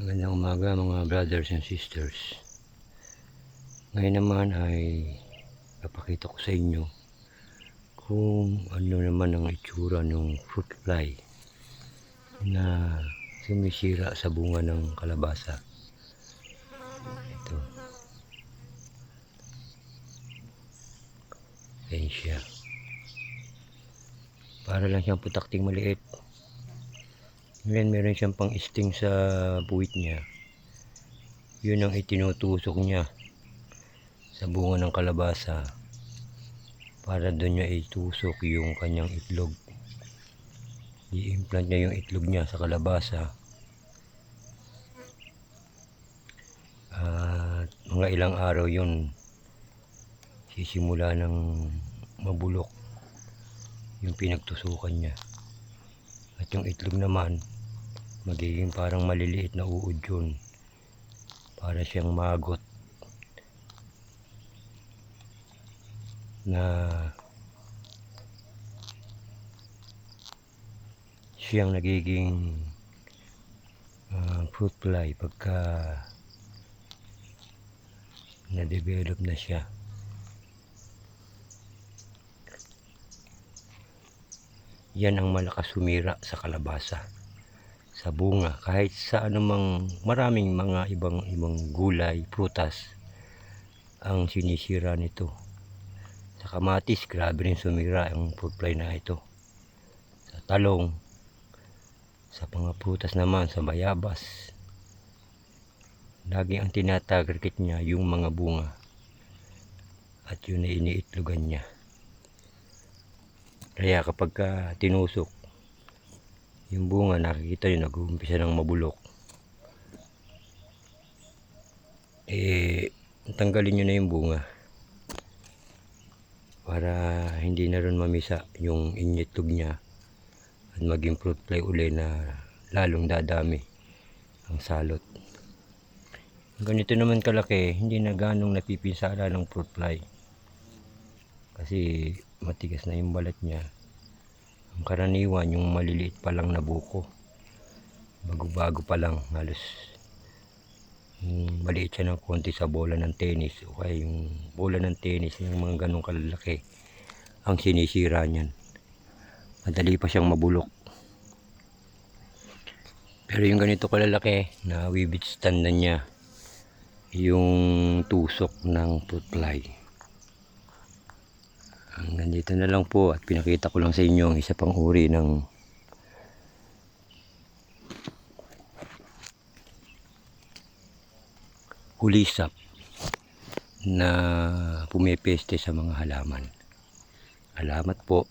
Magandang umaga mga brothers and sisters. Ngayon naman ay papakita ko sa inyo kung ano naman ang itsura ng fruit fly na sumisira sa bunga ng kalabasa. Ito. Ayan siya. Para lang siyang putakting maliit. Ngayon meron siyang pang sting sa buwit niya. Yun ang itinutusok niya sa bunga ng kalabasa para doon niya itusok yung kanyang itlog. I-implant niya yung itlog niya sa kalabasa at mga ilang araw yun sisimula ng mabulok yung pinagtusukan niya, at yung itlog naman magiging parang maliliit na uod yun, para siyang magot na siyang nagiging fruit fly pagka na-develop na siya. Yan ang malakas sumira sa kalabasa, sa bunga, kahit sa anumang maraming mga ibang gulay, prutas ang sinisira nito. Sa kamatis, grabe rin sumira ang fruit fly na ito. Sa talong, sa mga prutas naman, sa bayabas, lagi ang tinatarget niya yung mga bunga at yun ay iniitlogan niya. Kaya kapag tinusok yung bunga, nakikita nyo nag-uumpisa ng mabulok, tanggalin nyo na yung bunga para hindi na rin mamisa yung inyitog niya at maging fruit fly uli na lalong dadami ang salot. Ganito naman kalaki, hindi na ganong napipinsala ng fruit fly kasi matigas na yung balat niya. Ang karaniwan yung maliliit pa lang na buko, bago-bago pa lang, halos maliit siya ng konti sa bola ng tennis, o kaya yung bola ng tennis, yung mga ganong kalalaki ang sinisira niyan. Madali pa siyang mabulok. Pero yung ganito kalalaki na withstand na niya yung tusok ng fruit fly. Hanggang dito na lang po, at pinakita ko lang sa inyo ang isa pang uri ng kulisap na pumipeste sa mga halaman. Salamat po.